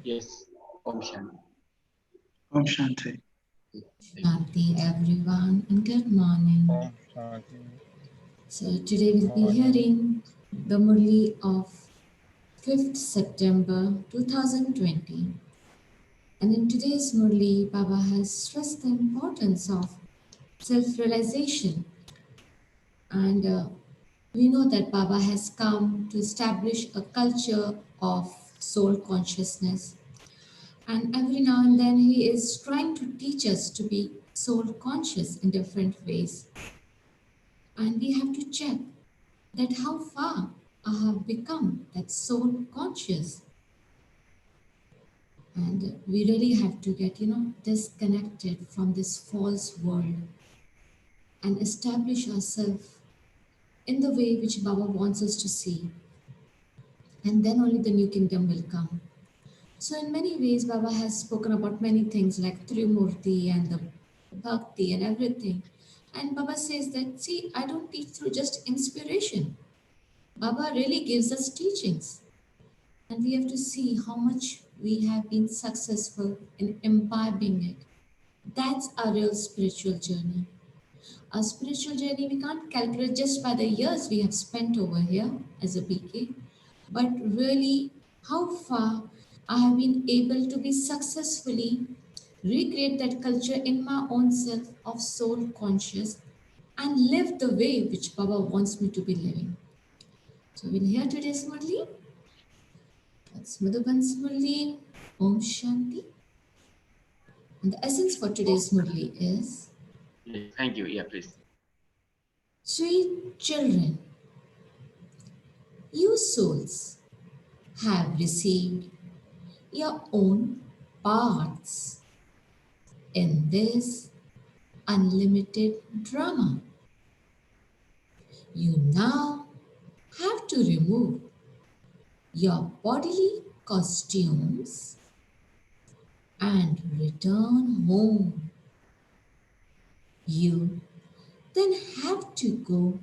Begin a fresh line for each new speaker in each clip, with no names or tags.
Yes. Om Shanti.
Om Shanti.
Thank you.
Shanti, everyone, and good morning.
Om Shanti.
So, today
Good
we'll be
morning.
hearing the Murli of 5th September 2020. And in today's Murli, Baba has stressed the importance of self realization. And we know that Baba has come to establish a culture of soul consciousness. And every now and then, he is trying to teach us to be soul conscious in different ways. And we have to check that how far I have become that soul conscious. And we really have to get, disconnected from this false world and establish ourselves in the way which Baba wants us to see. And then only the new kingdom will come. So, in many ways, Baba has spoken about many things like Trimurti and the Bhakti and everything. And Baba says that, see, I don't teach through just inspiration. Baba really gives us teachings. And we have to see how much we have been successful in imbibing it. That's our real spiritual journey. Our spiritual journey, we can't calculate just by the years we have spent over here as a BK, but really how far I have been able to be successfully recreate that culture in my own self of soul conscious and live the way which Baba wants me to be living. So we'll hear today's Murli. That's Madhuban's Murli. Om Shanti. And the essence for today's Murli is
Yes. Thank you. Yeah, please.
sweet children, you souls have received your own parts in this unlimited drama. You now have to remove your bodily costumes and return home. You then have to go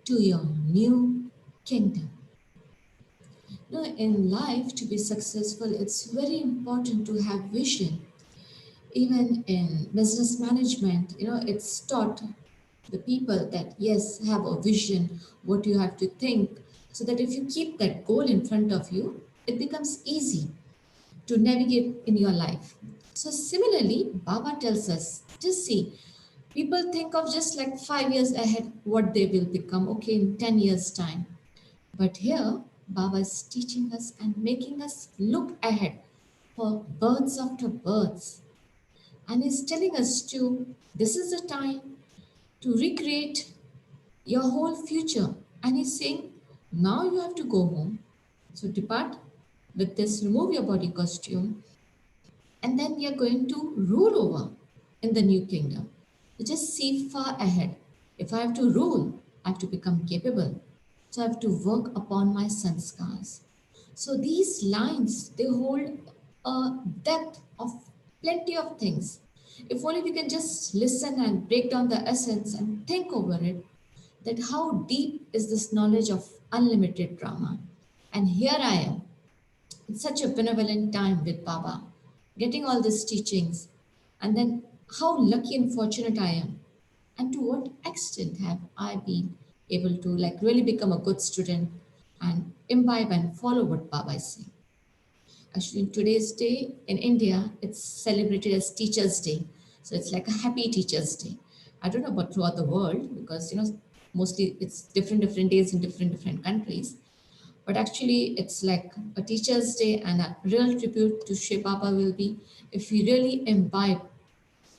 to your new kingdom. Now, in life, to be successful, it's very important to have vision. Even in business management, it's taught the people that yes, have a vision, what you have to think, so that if you keep that goal in front of you, it becomes easy to navigate in your life. So, similarly, Baba tells us just see, people think of just like 5 years ahead what they will become, okay, in 10 years' time. But here, Baba is teaching us and making us look ahead for births after births. And he's telling us to, this is the time to recreate your whole future. And he's saying, now you have to go home. So depart with this, remove your body costume, and then we are going to rule over in the new kingdom. So just see far ahead. If I have to rule, I have to become capable. So I have to work upon my sanskars. So these lines, they hold a depth of plenty of things. If only we can just listen and break down the essence and think over it, that how deep is this knowledge of unlimited drama. And here I am, it's such a benevolent time with Baba, getting all these teachings, and then how lucky and fortunate I am. And to what extent have I been able to like really become a good student and imbibe and follow what Baba is saying. Actually, in today's day in India, it's celebrated as Teachers' Day. So it's like a happy Teachers' Day. I don't know about throughout the world because mostly it's different days in different countries. But actually, it's like a Teacher's Day, and a real tribute to Shri Baba will be if we really imbibe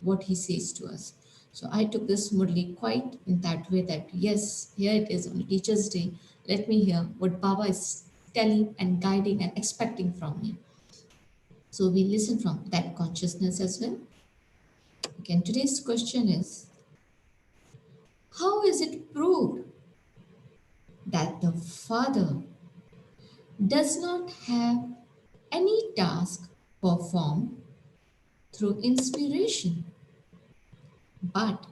what he says to us. So I took this Murli quite in that way that yes, here it is on Teacher's Day. Let me hear what Baba is telling and guiding and expecting from me. So we listen from that consciousness as well. Again, today's question is, how is it proved that the Father does not have any task performed through inspiration, but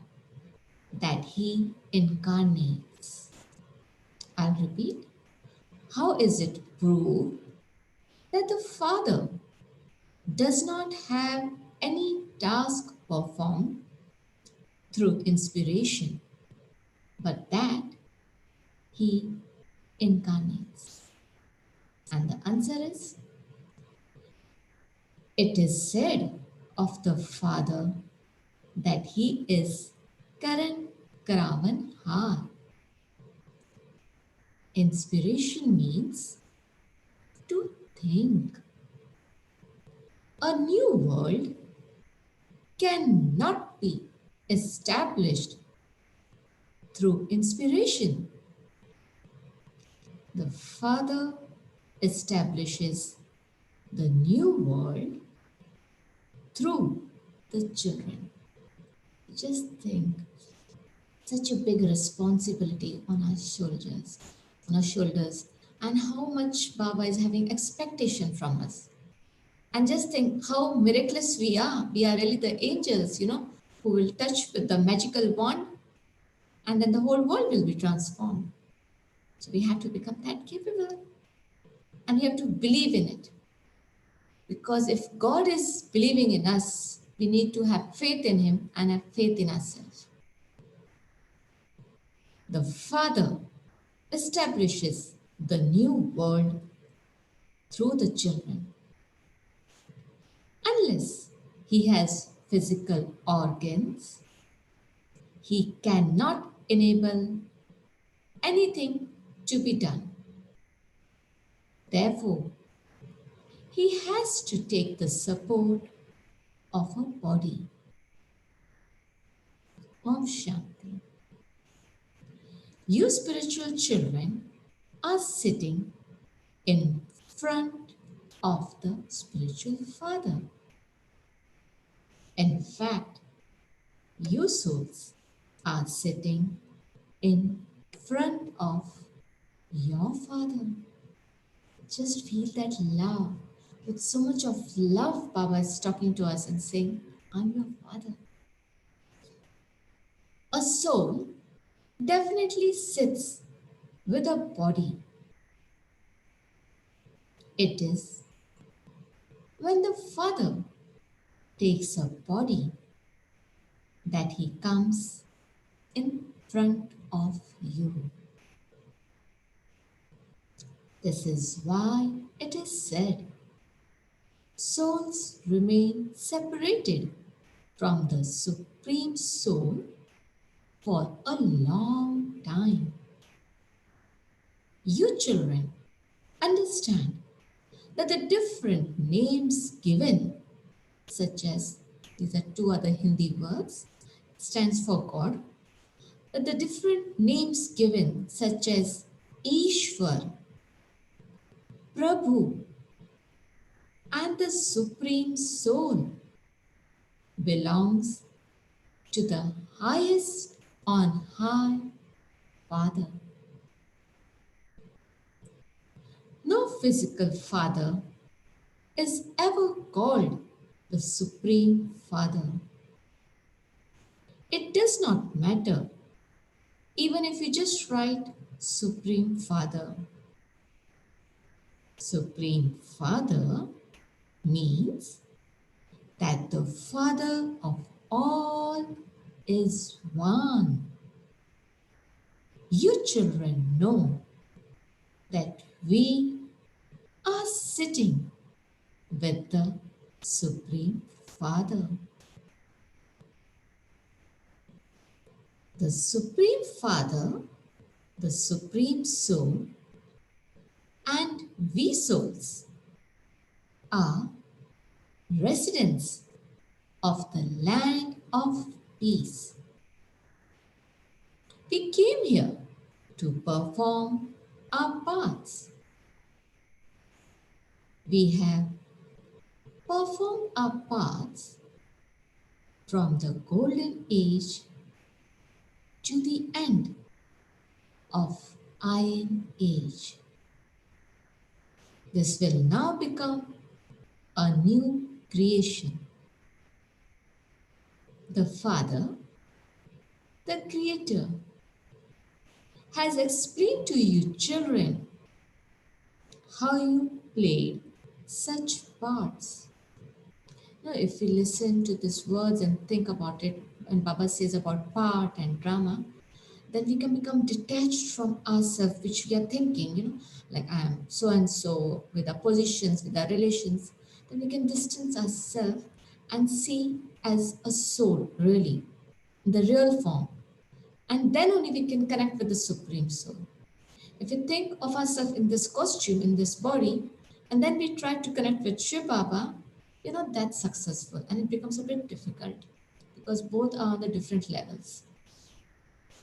that he incarnates? I'll repeat. How is it proved that the Father does not have any task performed through inspiration, but that he incarnates. And the answer is, it is said of the Father that he is Karan Karavan Har. Inspiration means to think. A new world cannot be established through inspiration. The Father establishes the new world through the children. Just think, such a big responsibility on our shoulders, and how much Baba is having expectation from us. And just think how miraculous we are. We are really the angels, who will touch with the magical wand, and then the whole world will be transformed. So we have to become that capable, and we have to believe in it. Because if God is believing in us, we need to have faith in Him and have faith in ourselves. The Father establishes the new world through the children. Unless He has physical organs, He cannot enable anything to be done. Therefore, He has to take the support of a body. Om Shanti. You spiritual children are sitting in front of the spiritual father. In fact, you souls are sitting in front of your father. Just feel that love. With so much of love, Baba is talking to us and saying, I'm your father. A soul definitely sits with a body. It is when the father takes a body that he comes in front of you. This is why it is said, souls remain separated from the Supreme Soul for a long time. You children understand that the different names given, such as these are two other Hindi words, stands for God, but the different names given, such as Ishwar, Prabhu, and the Supreme Soul, belongs to the highest on high Father. No physical father is ever called the Supreme Father. It does not matter, even if you just write Supreme Father. Supreme Father means that the Father of all is one. You children know that we are sitting with the Supreme Father. The Supreme Father, the Supreme Soul, and we souls are residents of the land of peace. We came here to perform our parts. We have performed our parts from the golden age to the end of Iron Age. This will now become a new creation. The Father, the Creator, has explained to you children how you played such parts. If we listen to these words and think about it, when Baba says about part and drama, then we can become detached from ourselves, which we are thinking, like I am so and so with our positions, with our relations. Then we can distance ourselves and see as a soul, really, in the real form. And then only we can connect with the Supreme Soul. If we think of ourselves in this costume, in this body, and then we try to connect with Shiv Baba, that's successful. And it becomes a bit difficult because both are on the different levels.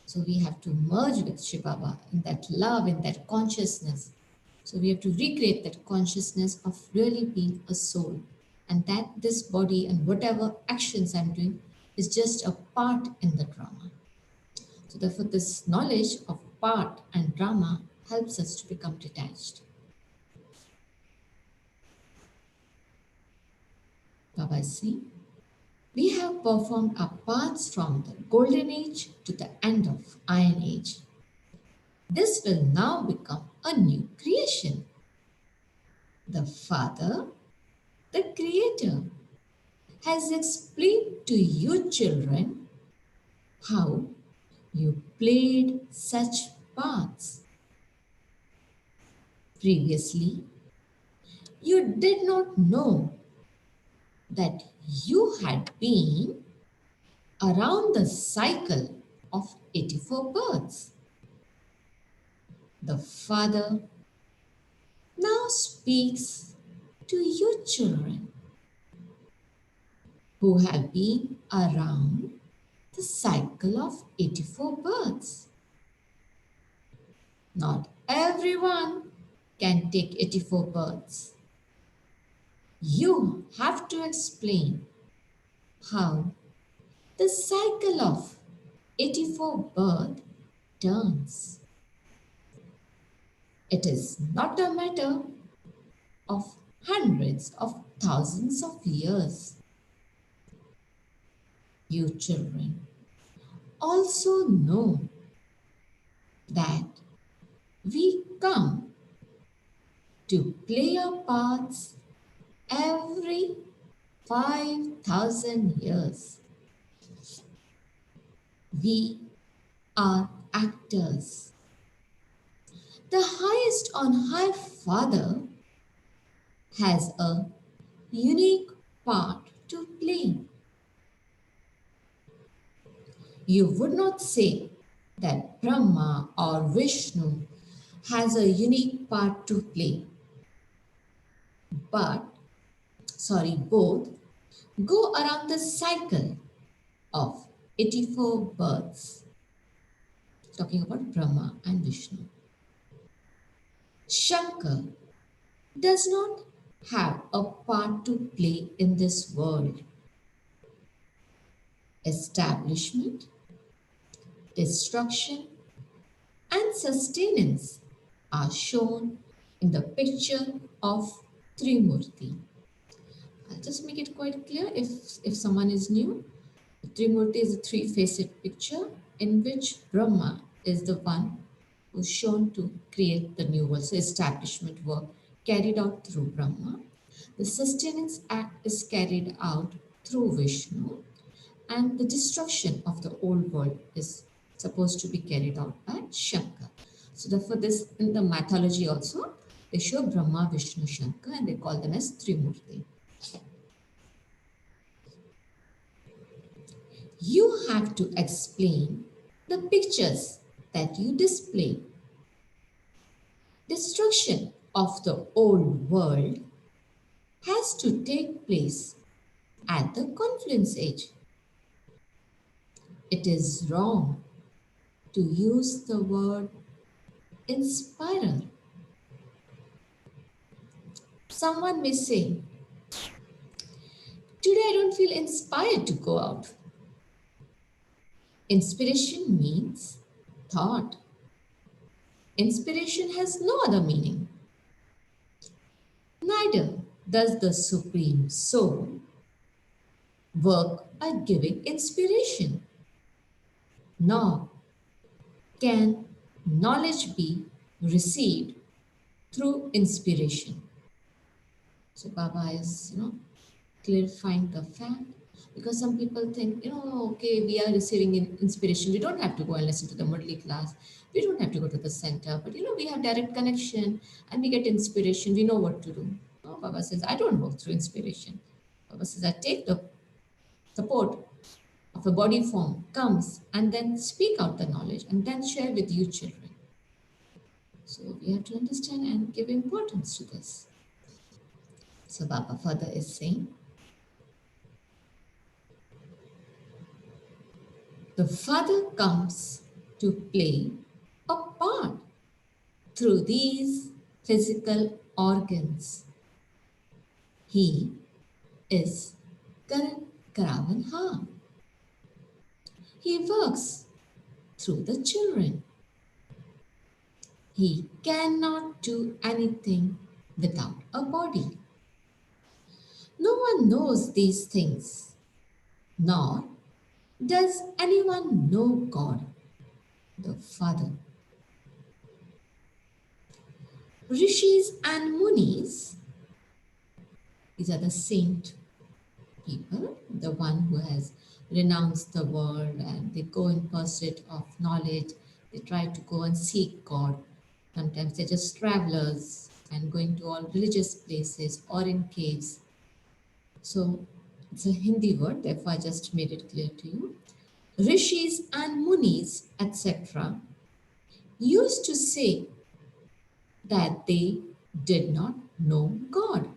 So we have to merge with Shiv Baba in that love, in that consciousness. So we have to recreate that consciousness of really being a soul. And that this body and whatever actions I'm doing is just a part in the drama. So therefore, this knowledge of part and drama helps us to become detached. Baba is saying, we have performed our parts from the golden age to the end of iron age. This will now become a new creation. The Father, the Creator, has explained to you children how you played such parts. Previously, you did not know that you had been around the cycle of 84 births. The Father now speaks to you children who have been around the cycle of 84 births. Not everyone can take 84 births. You have to explain how the cycle of 84 birth turns. It is not a matter of hundreds of thousands of years. You children also know that we come to play our parts every 5,000 years. We are actors. The highest on high Father has a unique part to play. You would not say that Brahma or Vishnu has a unique part to play, but, both go around the cycle of 84 births, talking about Brahma and Vishnu. Shankar does not have a part to play in this world. Establishment, destruction, and sustenance are shown in the picture of Trimurti. I'll just make it quite clear if someone is new. Trimurti is a three-faced picture in which Brahma is the one who's shown to create the new world. So establishment work carried out through Brahma. The sustenance act is carried out through Vishnu, and the destruction of the old world is supposed to be carried out by Shankar. So therefore this in the mythology also, they show Brahma, Vishnu, Shankar, and they call them as Trimurti. You have to explain the pictures that you display. Destruction of the old world has to take place at the confluence age. It is wrong to use the word inspirer. Someone may say, today I don't feel inspired to go out. Inspiration means thought. Inspiration has no other meaning. Neither does the Supreme Soul work by giving inspiration, nor can knowledge be received through inspiration. So Baba is, clarifying the fact, because some people think, okay, we are receiving inspiration. We don't have to go and listen to the Murli class. We don't have to go to the center, but we have direct connection and we get inspiration. We know what to do. No, Baba says, I don't work through inspiration. Baba says, I take the support of a body form, comes and then speak out the knowledge and then share with you children. So we have to understand and give importance to this. So Baba further is saying, the Father comes to play a part through these physical organs. He is Karan Karavan. He works through the children. He cannot do anything without a body. No one knows these things, nor does anyone know God, the Father. Rishis and Munis, these are the saint people, the one who has renounced the world and they go in pursuit of knowledge. They try to go and seek God. Sometimes they're just travelers and going to all religious places or in caves. So it's a Hindi word, therefore I just made it clear to you. Rishis and Munis, etc., used to say that they did not know God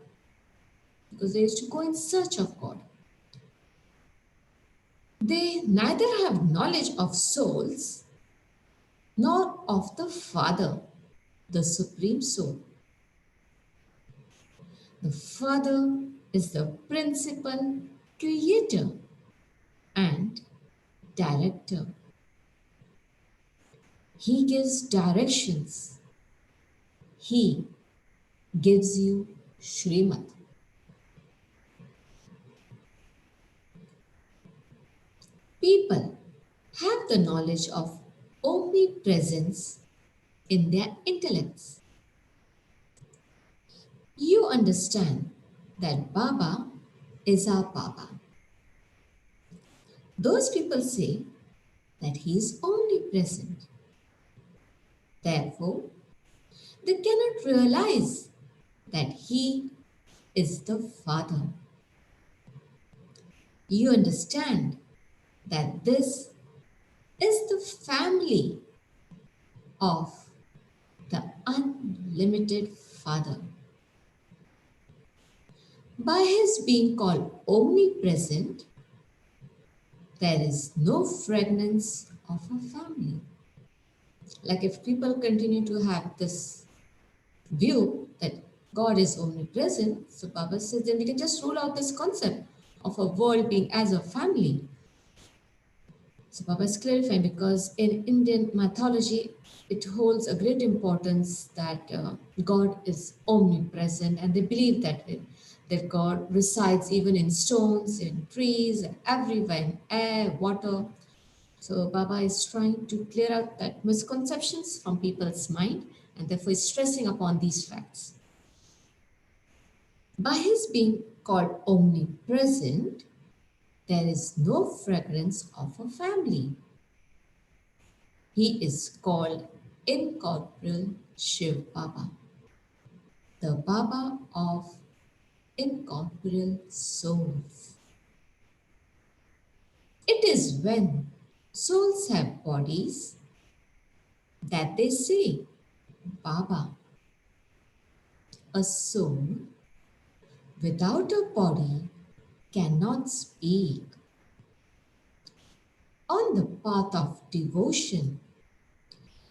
because they used to go in search of God. They neither have knowledge of souls nor of the Father, the Supreme Soul. The Father is the principal creator and director. He gives directions. He gives you Shrimad. People have the knowledge of omnipresence in their intellects. You understand that Baba is our Baba. Those people say that he is omnipresent. Therefore, they cannot realize that he is the Father. You understand that this is the family of the unlimited Father. By his being called omnipresent, there is no fragrance of a family. Like if people continue to have this view that God is omnipresent, so Baba says, then we can just rule out this concept of a world being as a family. So Baba is clarifying because in Indian mythology, it holds a great importance that God is omnipresent, and they believe that God resides even in stones, in trees, and everywhere, in air, water. So Baba is trying to clear out that misconceptions from people's mind, and therefore is stressing upon these facts. By his being called omnipresent, there is no fragrance of a family. He is called incorporeal Shiv Baba, the Baba of incorporeal souls. It is when souls have bodies that they say Baba. A soul without a body cannot speak. On the path of devotion,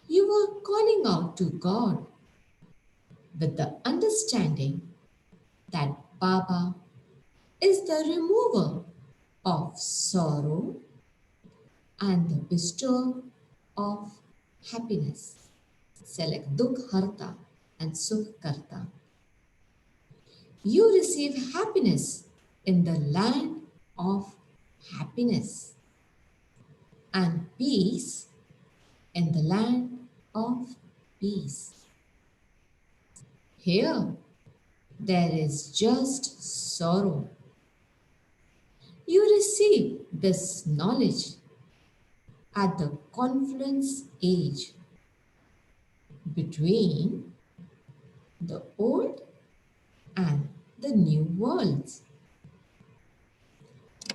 you are calling out to God with the understanding that Baba is the remover of sorrow and the bestower of happiness. Select Dukh Harta and Sukh Karta. You receive happiness in the land of happiness and peace in the land of peace. Here, there is just sorrow You receive this knowledge at the confluence age between the old and the new worlds.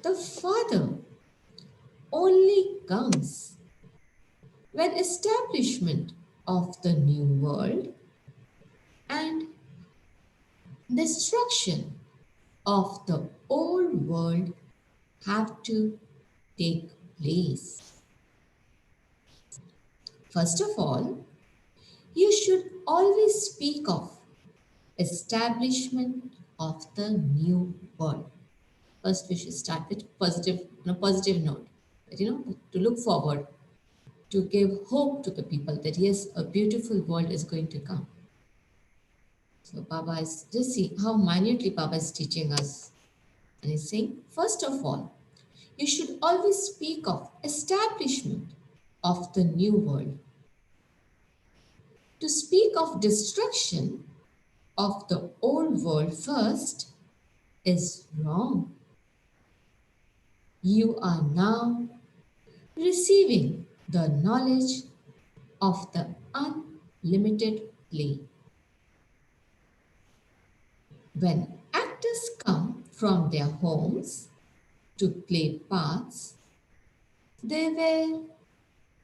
The Father only comes when establishment of the new world and destruction of the old world have to take place. First of all, you should always speak of establishment of the new world. First, we should start with positive, on a positive note, that to look forward, to give hope to the people that yes, a beautiful world is going to come. So Baba is just see how minutely Baba is teaching us, and he's saying, first of all, you should always speak of establishment of the new world. To speak of destruction of the old world first is wrong. You are now receiving the knowledge of the unlimited play. When actors come from their homes to play parts, they wear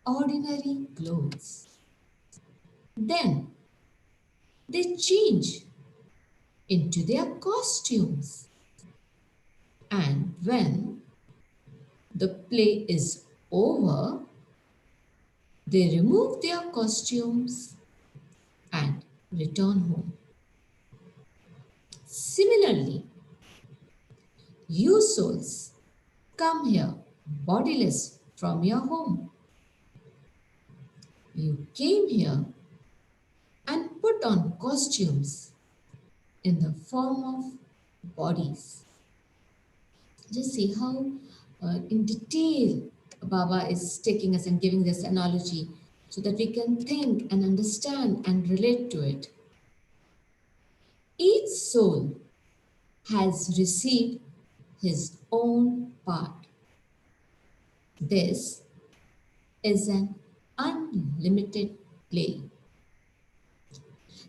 ordinary clothes. Then they change into their costumes. And when the play is over, they remove their costumes and return home. Similarly, you souls come here bodiless from your home. You came here and put on costumes in the form of bodies. Just see how in detail Baba is taking us and giving this analogy so that we can think and understand and relate to it. Each soul has received his own part. This is an unlimited play.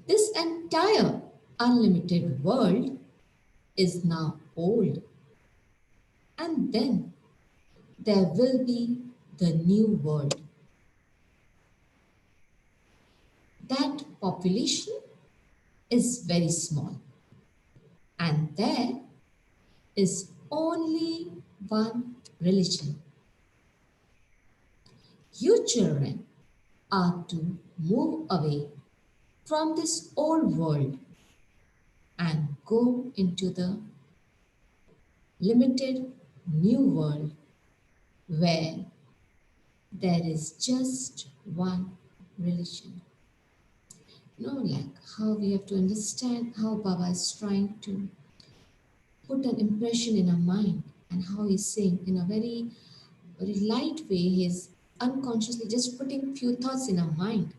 This entire unlimited world is now old. And then there will be the new world. That population is very small. And there is only one religion. You children are to move away from this old world and go into the limited new world where there is just one religion. Like how we have to understand how Baba is trying to put an impression in our mind and how he's saying in a very, very light way, he's unconsciously just putting few thoughts in our mind.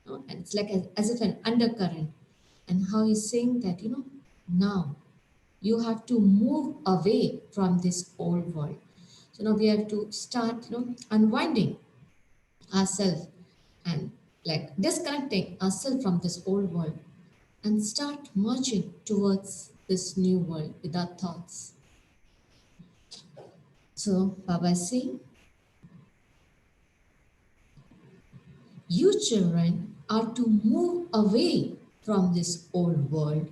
And it's like as if an undercurrent. And how he's saying that, now you have to move away from this old world. So now we have to start, unwinding ourselves and like disconnecting ourselves from this old world and start marching towards this new world with our thoughts. So Baba is saying, you children are to move away from this old world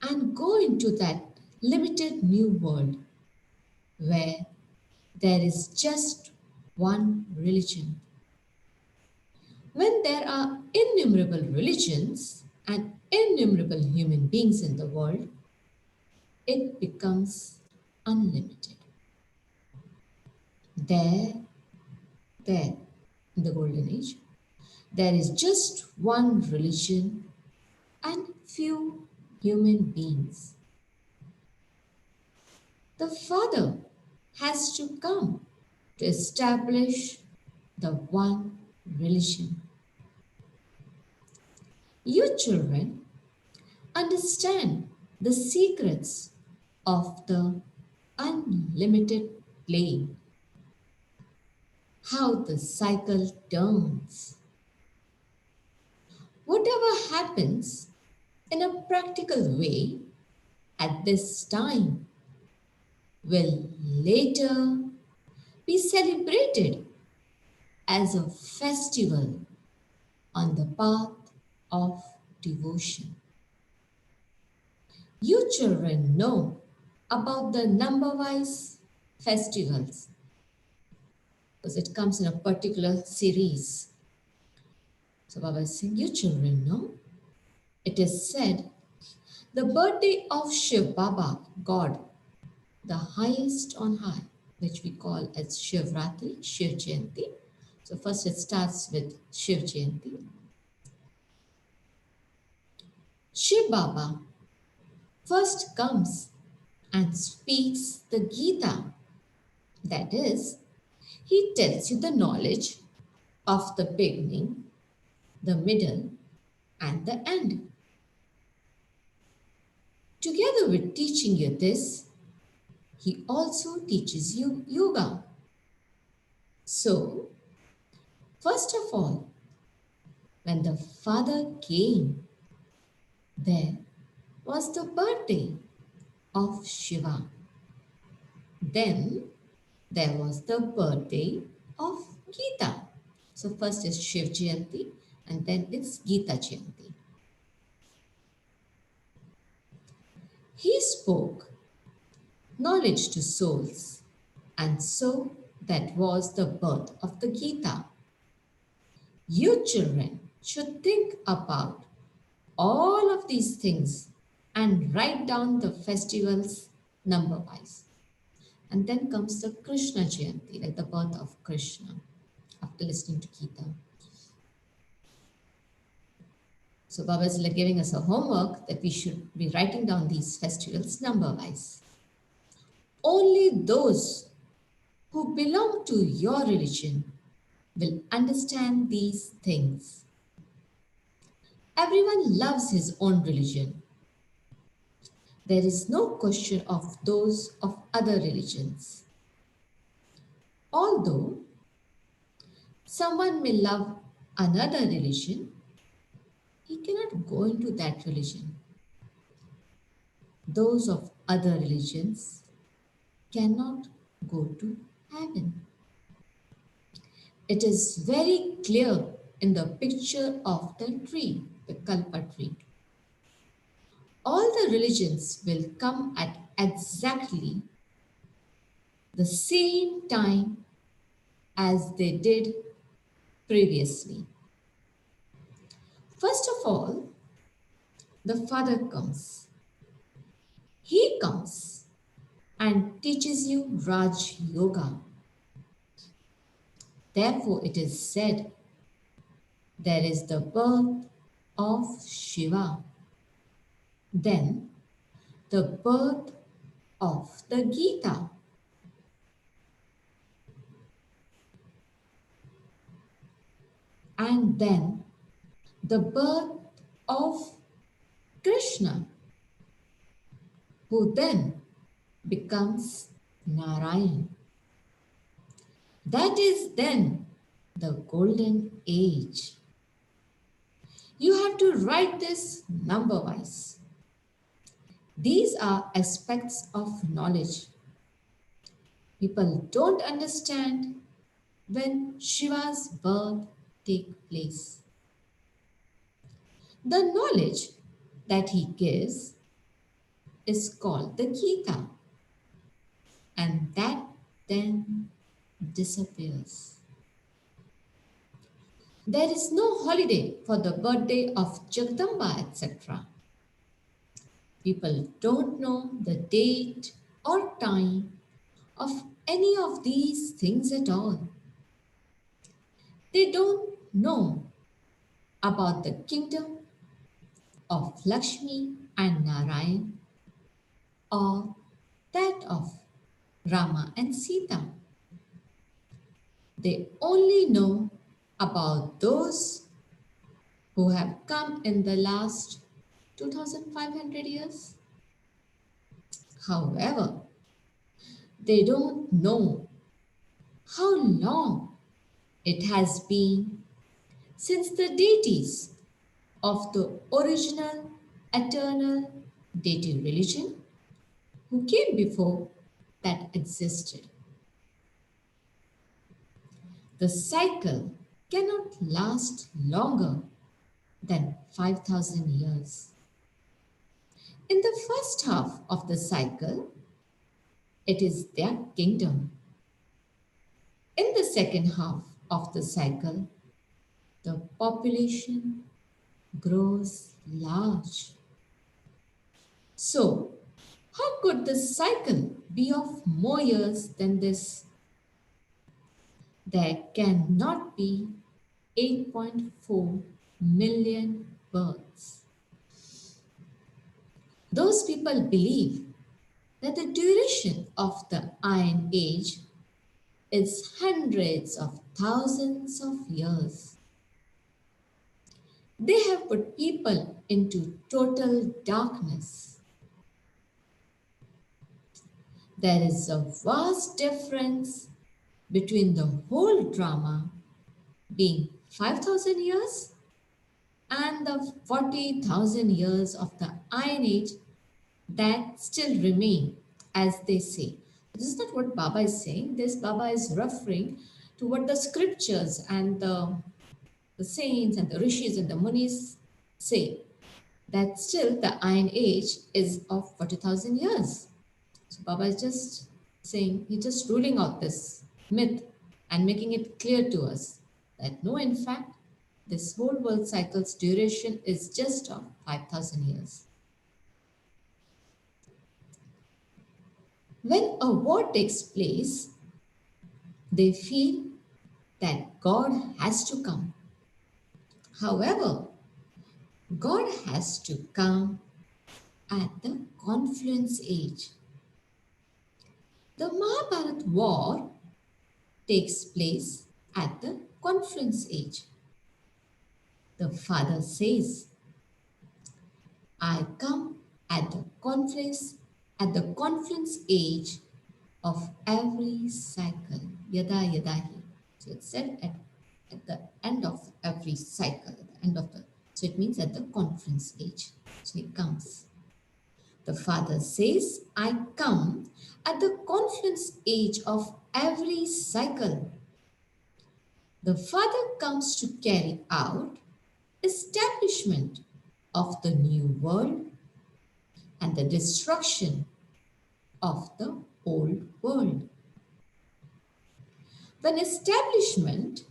and go into that limited new world where there is just one religion. When there are innumerable religions and innumerable human beings in the world, it becomes unlimited. There, there, in the golden age, there is just one religion and few human beings. The Father has to come to establish the one religion. You children understand the secrets of the unlimited play, how the cycle turns. Whatever happens in a practical way at this time will later be celebrated as a festival on the path of devotion. You children know about the number wise festivals because it comes in a particular series. So Baba is saying, you children know. It is said the birthday of Shiv Baba, God, the highest on high, which we call as Shivratri, Shiv Jayanti. So first it starts with Shiv Jayanti. Shiv Baba first comes and speaks the Gita. That is, he tells you the knowledge of the beginning, the middle, and the end. Together with teaching you this, he also teaches you yoga. So, first of all, when the father came, there was the birthday of Shiva. Then there was the birthday of Gita. So first is Shiv Jayanti and then it's Gita Jayanti. He spoke knowledge to souls, and so that was the birth of the Gita. You children should think about all of these things and write down the festivals number wise. And then comes the Krishna Jayanti, like the birth of Krishna, after listening to Gita. So Baba is like giving us a homework that we should be writing down these festivals number wise. Only those who belong to your religion will understand these things. Everyone loves his own religion. There is no question of those of other religions. Although someone may love another religion, he cannot go into that religion. Those of other religions cannot go to heaven. It is very clear in the picture of the tree, the Kalpa tree. All the religions will come at exactly the same time as they did previously. First of all, the Father comes. He comes and teaches you Raj Yoga. Therefore, it is said there is the birth of Shiva, then the birth of the Gita, and then the birth of Krishna, who then becomes Narayan. That is then the golden age. You have to write this number wise. These are aspects of knowledge. People don't understand when Shiva's birth take place. The knowledge that he gives is called the Gita, and that then disappears. There is no holiday for the birthday of Jagdamba, etc. People don't know the date or time of any of these things at all. They don't know about the kingdom of Lakshmi and Narayan or that of Rama and Sita. They only know about those who have come in the last 2500 years. However, They don't know how long it has been since the deities of the original eternal deity religion who came before that existed. The cycle cannot last longer than 5,000 years. In the first half of the cycle, it is their kingdom. In the second half of the cycle, the population grows large. So, how could the cycle be of more years than this? There cannot be 8.4 million births. Those people believe that the duration of the Iron Age is hundreds of thousands of years. They have put people into total darkness. There is a vast difference between the whole drama being 5,000 years and the 40,000 years of the Iron Age that still remain, as they say. This is not what Baba is saying. This Baba is referring to what the scriptures and the saints and the rishis and the munis say, that still the Iron Age is of 40,000 years. So Baba is just saying, he's just ruling out this myth and making it clear to us that no, in fact, this whole world cycle's duration is just of 5,000 years. When a war takes place, they feel that God has to come. However, God has to come at the confluence age. The Mahabharat war takes place at the confluence age. The father says, I come at the confluence age of every cycle. Yada yadahi. So it's said at the end of every cycle, at the end of the, so it means at the confluence age. So he comes. The father says, I come at the confluence age of every cycle. The father comes to carry out establishment of the new world and the destruction of the old world. When establishment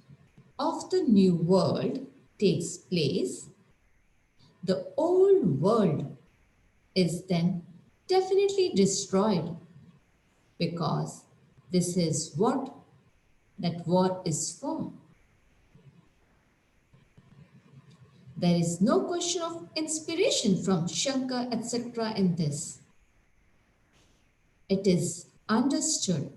of the new world takes place, the old world is then definitely destroyed, because this is what that war is for. There is no question of inspiration from Shankar, etc. in this. It is understood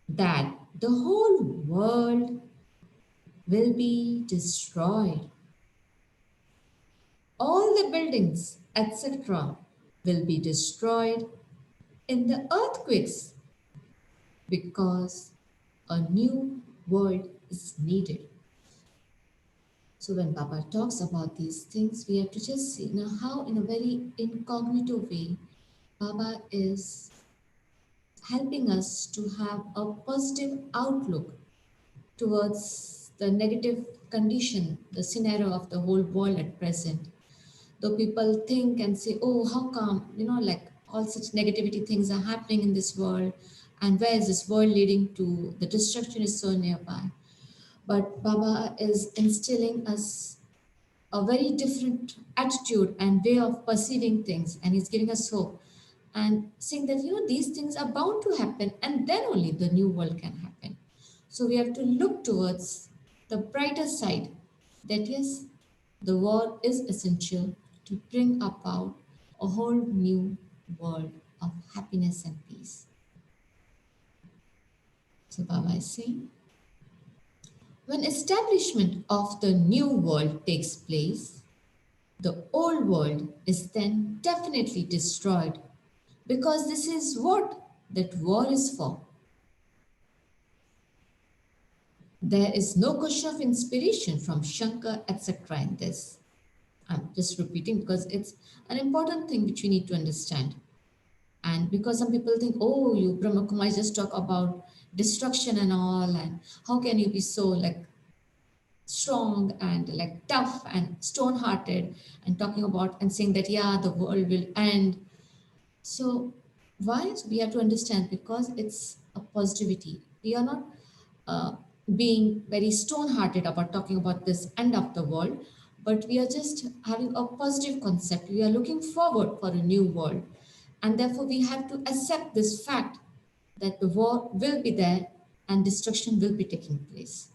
that the whole world will be destroyed. All the buildings, etc., will be destroyed in the earthquakes, because a new world is needed. So when Baba talks about these things, we have to just see now how, in a very incognito way, Baba is helping us to have a positive outlook towards the negative condition, the scenario of the whole world at present. Though people think and say, oh, how come, like all such negativity things are happening in this world, and where is this world leading to? The destruction is so nearby. But Baba is instilling us a very different attitude and way of perceiving things, and he's giving us hope and saying that these things are bound to happen, and then only the new world can happen. So we have to look towards the brighter side, that yes, the war is essential to bring about a whole new world of happiness and peace. So Baba is saying, when establishment of the new world takes place, the old world is then definitely destroyed, because this is what that war is for. There is no question of inspiration from Shankar, etc. in this. I'm just repeating because it's an important thing which we need to understand. And because some people think, oh, you Brahma Kumaris just talk about destruction and all, and how can you be so like strong and like tough and stone-hearted and talking about and saying that yeah, the world will end. So why we have to understand because it's a positivity. We are not uh, being very stone-hearted about talking about this end of the world, but we are just having a positive concept. We are looking forward for a new world, and therefore we have to accept this fact that the war will be there and destruction will be taking place.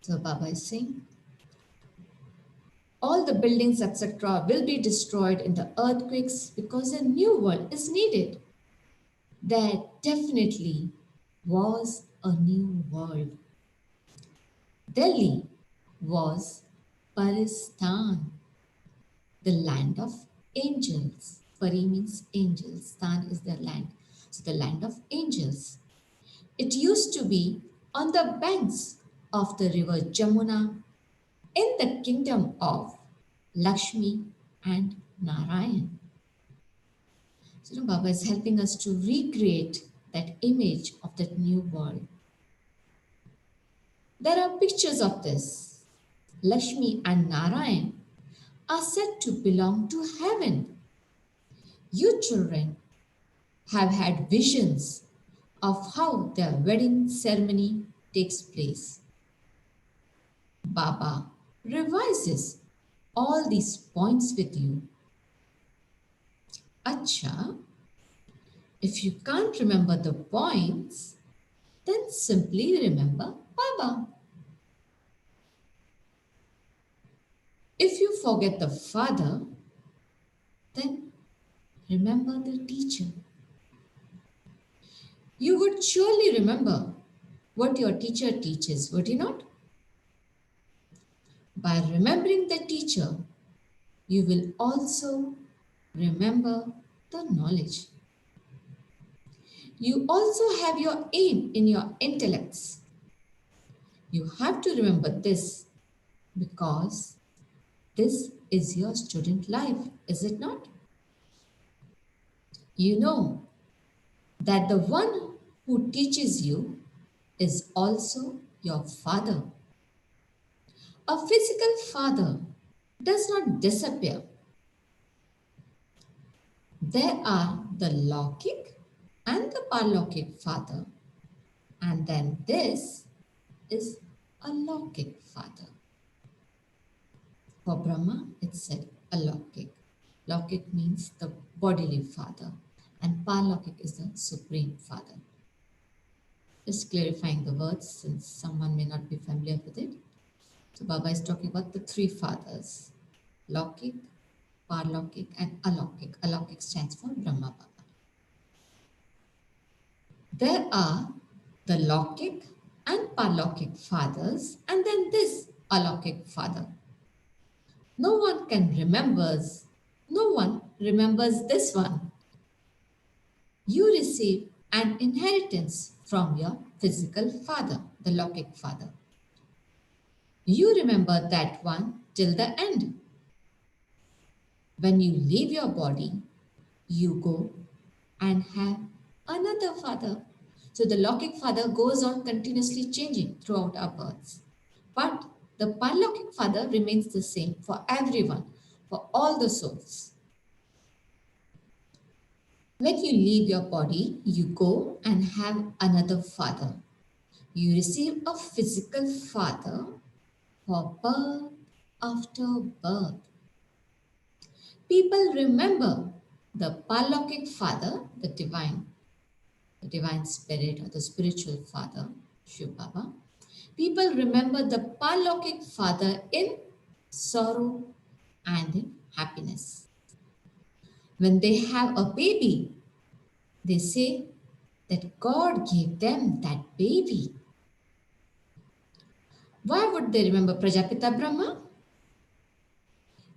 So Baba is saying all the buildings, etc., will be destroyed in the earthquakes because a new world is needed. There definitely was a new world. Delhi was Paristan, the land of angels. Pari means angels, Stan is the land. So, the land of angels. It used to be on the banks of the river Jamuna in the kingdom of Lakshmi and Narayan. So, Baba is helping us to recreate that image of that new world. There are pictures of this. Lakshmi and Narayan are said to belong to heaven. You children have had visions of how their wedding ceremony takes place. Baba revises all these points with you. Acha, if you can't remember the points, then simply remember Baba. If you forget the father, then remember the teacher. You would surely remember what your teacher teaches, would you not? By remembering the teacher, you will also remember the knowledge. You also have your aim in your intellects. You have to remember this because this is your student life, is it not? You know that the one who teaches you is also your father. A physical father does not disappear. There are the Lokik and the Parlokik father, and then this is a Lokik father. For Brahma, it said Alokik. Lokik means the bodily father, and Parlokik is the supreme father. Just clarifying the words since someone may not be familiar with it. So Baba is talking about the three fathers, Lokik, Parlokik, and Alokik. Alokik stands for Brahma Baba. There are the Lokik and Parlokik fathers, and then this Alokik father. No one remembers this one. You receive an inheritance from your physical father, the Lokik father. You remember that one till the end. When you leave your body, you go and have another father. So the Lokik father goes on continuously changing throughout our births. But the Parlokik father remains the same for everyone, for all the souls. When you leave your body, you go and have another father. You receive a physical father for birth after birth. People remember the Parlokik father, the divine spirit or the spiritual father, Shiv Baba. People remember the Parlokik father in sorrow and in happiness. When they have a baby, they say that God gave them that baby. Why would they remember Prajapita Brahma?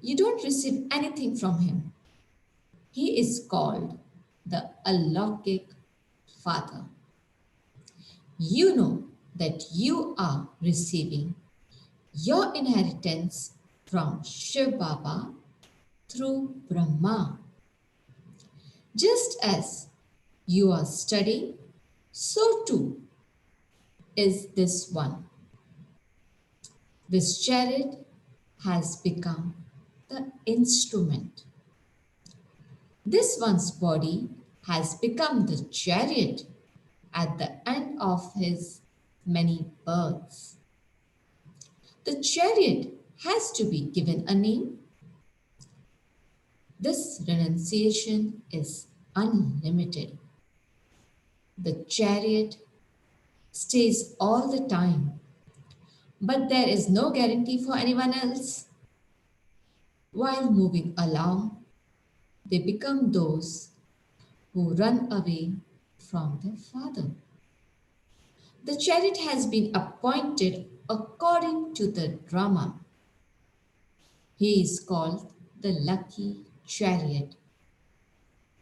You don't receive anything from him. He is called the alaukic Father. You know that you are receiving your inheritance from Shiv Baba through Brahma. Just as you are studying, so too is this one. This chariot has become the instrument. This one's body has become the chariot at the end of his many births. The chariot has to be given a name. This renunciation is unlimited. The chariot stays all the time, but there is no guarantee for anyone else. While moving along, they become those who run away from their father. The chariot has been appointed according to the drama. He is called the lucky chariot,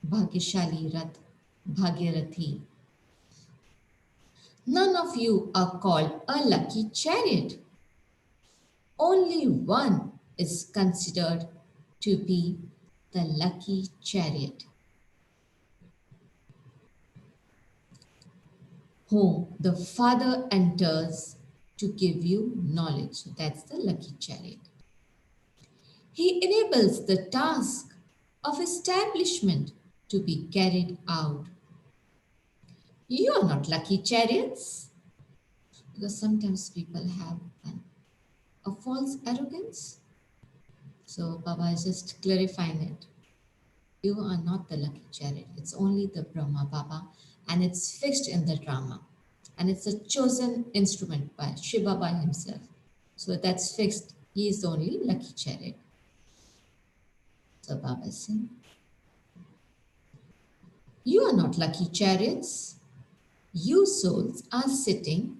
Bhagyashali Rath, Bhagyarathi. None of you are called a lucky chariot. Only one is considered to be the lucky chariot, whom the Father enters to give you knowledge. That's the lucky chariot. He enables the task of establishment to be carried out. You are not lucky chariots, because sometimes people have a false arrogance. So Baba is just clarifying it. You are not the lucky chariot. It's only the Brahma Baba, and it's fixed in the drama. And it's a chosen instrument by Shiva Baba himself. So that's fixed. He is the only lucky chariot. So Baba is saying, you are not lucky chariots. You souls are sitting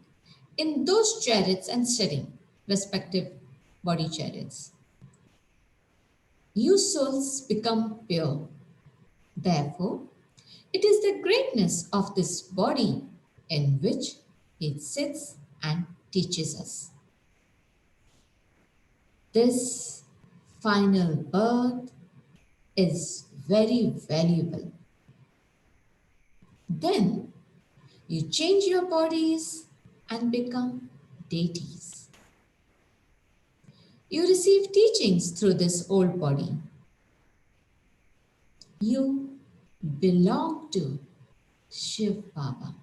in those chariots and studying, respective body chariots. You souls become pure. Therefore, it is the greatness of this body in which it sits and teaches us. This final birth is very valuable. Then you change your bodies and become deities. You receive teachings through this old body. You belong to Shiv Baba.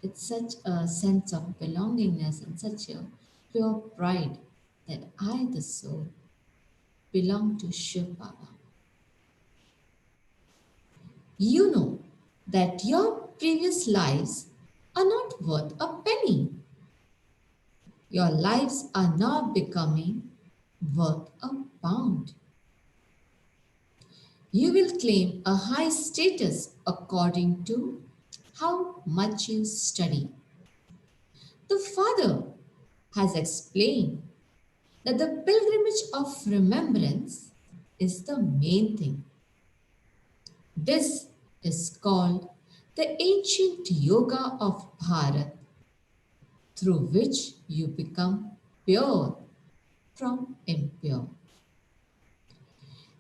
It's such a sense of belongingness and such a pure pride that I, the soul, belong to Shiv Baba. You know that your previous lives are not worth a penny. Your lives are now becoming worth a pound. You will claim a high status according to how much you study. The Father has explained that the pilgrimage of remembrance is the main thing. This is called the ancient yoga of Bharat, through which you become pure from impure.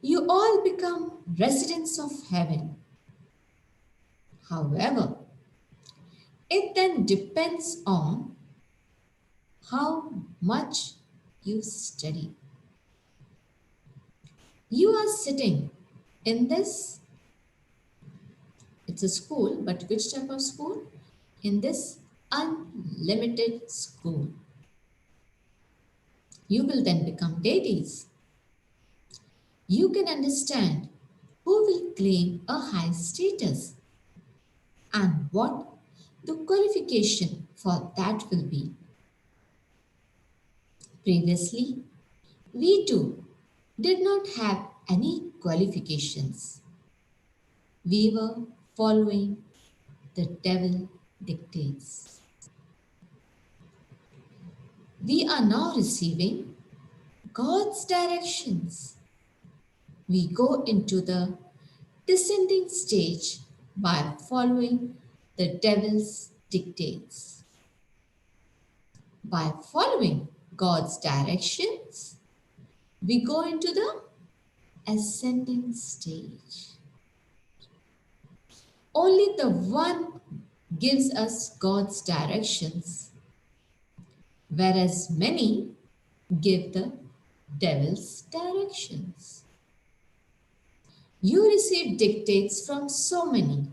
You all become residents of heaven. However, it then depends on how much you study. You are sitting in this, it's a school, but which type of school? In this unlimited school. You will then become deities. You can understand who will claim a high status and what the qualification for that will be. Previously, we too did not have any qualifications. We were following the devil dictates. We are now receiving God's directions. We go into the descending stage by following the devil's dictates. By following God's directions, we go into the ascending stage. Only the one gives us God's directions, whereas many give the devil's directions. You receive dictates from so many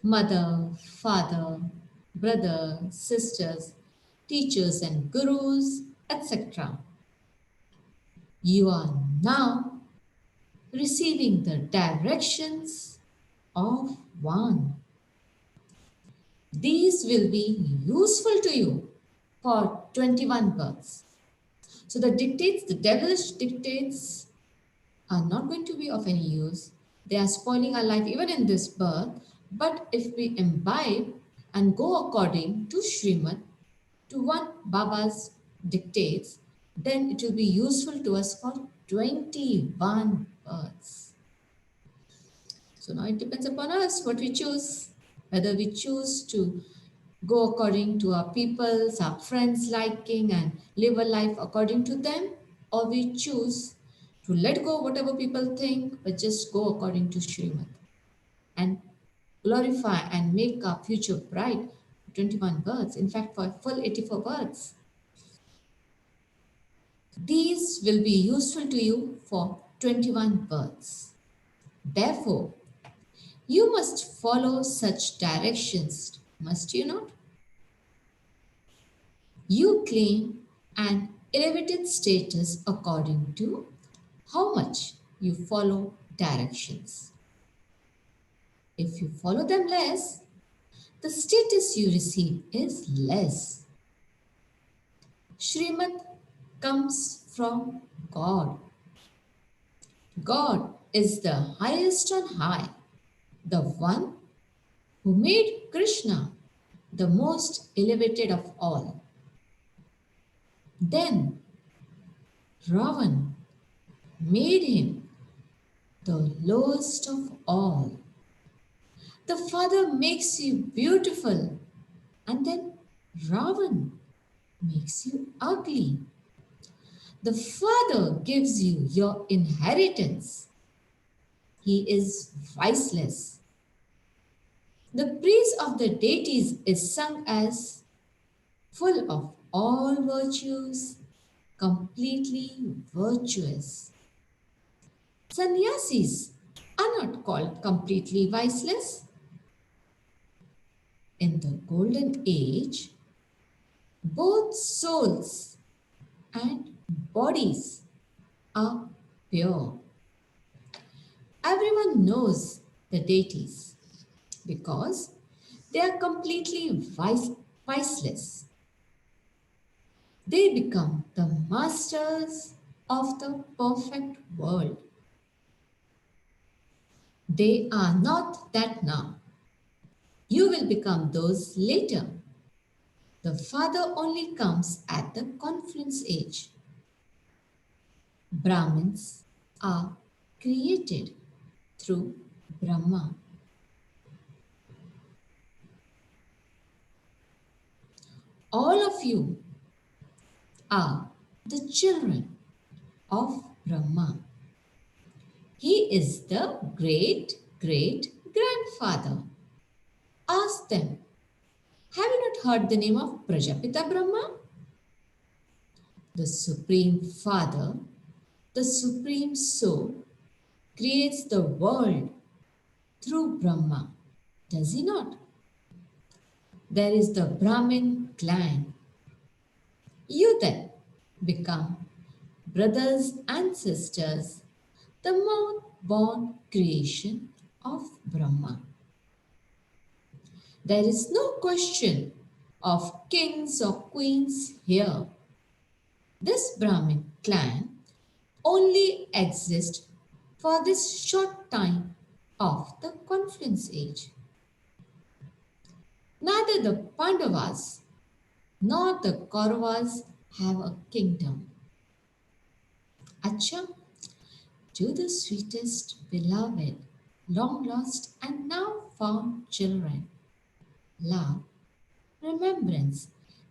mother, father, brother, sisters, teachers, and gurus, etc. You are now receiving the directions of one. These will be useful to you for 21 births. So the dictates, the devilish dictates are not going to be of any use. They are spoiling our life even in this birth. But if we imbibe and go according to Srimad, to one Baba's dictates, then it will be useful to us for 21 births. So now it depends upon us what we choose. Whether we choose to go according to our people's, our friends' liking and live a life according to them, or we choose to let go whatever people think, but just go according to Srimad and glorify and make our future bright. 21 births, in fact, for full 84 births. These will be useful to you for 21 births. Therefore, you must follow such directions, must you not? You claim an elevated status according to how much you follow directions. If you follow them less, the status you receive is less. Srimad comes from God. God is the highest on high, the one who made Krishna the most elevated of all. Then Ravan made him the lowest of all. The father makes you beautiful, and then Ravan makes you ugly. The father gives you your inheritance. He is viceless. The praise of the deities is sung as full of all virtues, completely virtuous. Sannyasis are not called completely viceless. In the golden age, both souls and bodies are pure. Everyone knows the deities because they are completely viceless. They become the masters of the perfect world. They are not that now. You will become those later. The Father only comes at the confluence age. Brahmins are created through Brahma. All of you are the children of Brahma. He is the great great grandfather. Ask them, have you not heard the name of Prajapita Brahma? The Supreme Father, the Supreme Soul, creates the world through Brahma. Does he not? There is the Brahmin clan. You then become brothers and sisters, the more born creation of Brahma. There is no question of kings or queens here. This Brahmin clan only exists for this short time of the confluence age. Neither the Pandavas nor the Kauravas have a kingdom. Acha, to the sweetest beloved, long lost and now found children, love, remembrance,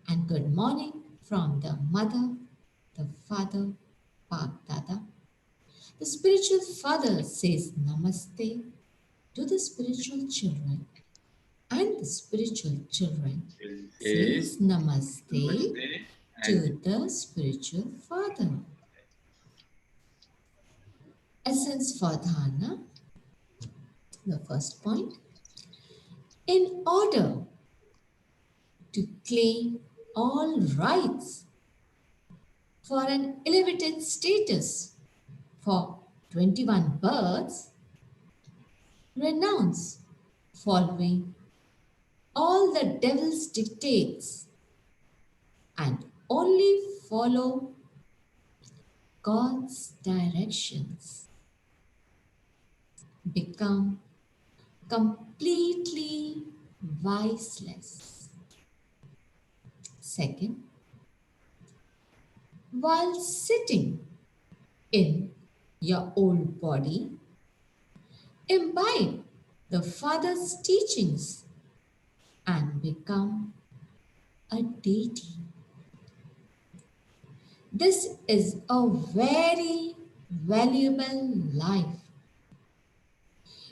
and good morning from the mother, the father, Pak Dada. The spiritual father says namaste to the spiritual children, and the spiritual children
Says
says namaste
namaste and
to the spiritual father. Essence for dharana, the first point. In order to claim all rights for an elevated status for 21 births, renounce following all the devil's dictates and only follow God's directions. Become completely viceless. Second, while sitting in your old body, imbibe the Father's teachings and become a deity. This is a very valuable life.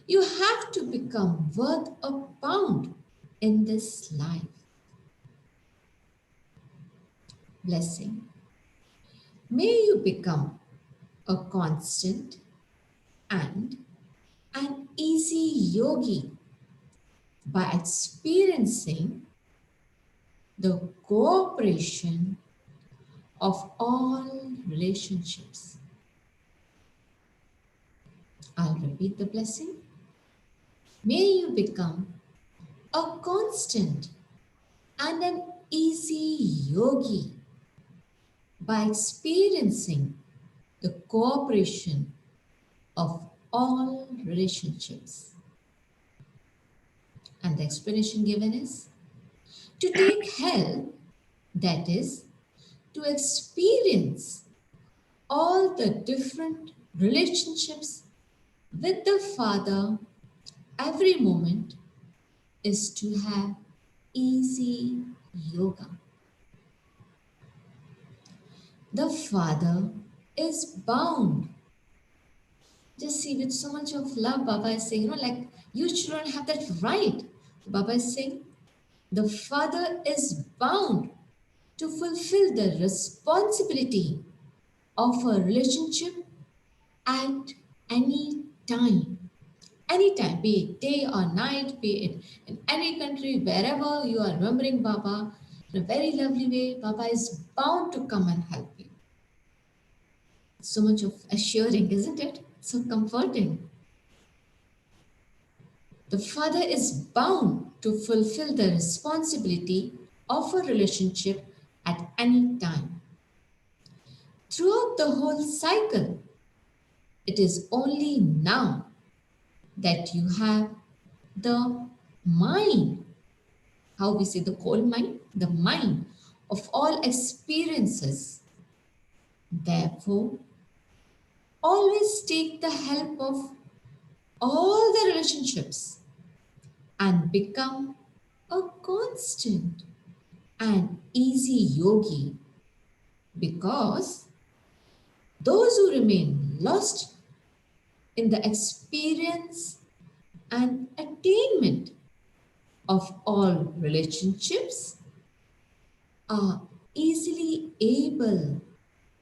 You have to become worth a pound in this life. Blessing. May you become a constant and an easy yogi by experiencing the cooperation of all relationships. I'll repeat the blessing. May you become a constant and an easy yogi by experiencing the cooperation of all relationships. And the explanation given is to take help, that is, to experience all the different relationships with the Father every moment is to have easy yoga. The Father is bound. Just see, with so much of love, Baba is saying, like you children have that right. Baba is saying, the Father is bound to fulfill the responsibility of a relationship at any time. Anytime, be it day or night, be it in any country, wherever you are remembering Baba, in a very lovely way, Baba is bound to come and help you. So much of assuring, isn't it? So comforting. The Father is bound to fulfill the responsibility of a relationship at any time. Throughout the whole cycle, it is only now that you have the mind, how we say the cold mind, the mind of all experiences. Therefore, always take the help of all the relationships and become a constant and easy yogi, because those who remain lost in the experience and attainment of all relationships are easily able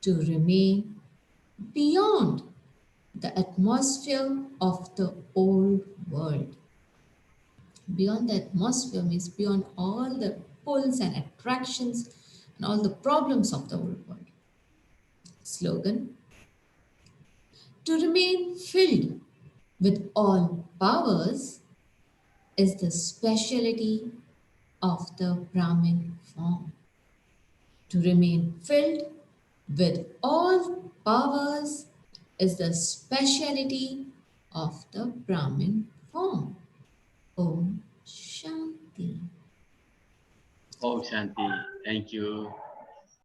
to remain beyond the atmosphere of the old world. Beyond the atmosphere means beyond all the pulls and attractions and all the problems of the old world. Slogan: to remain filled with all powers is the speciality of the Brahmin form. To remain filled with all powers is the speciality of the Brahmin form. Om Shanti.
Om Shanti. Thank you.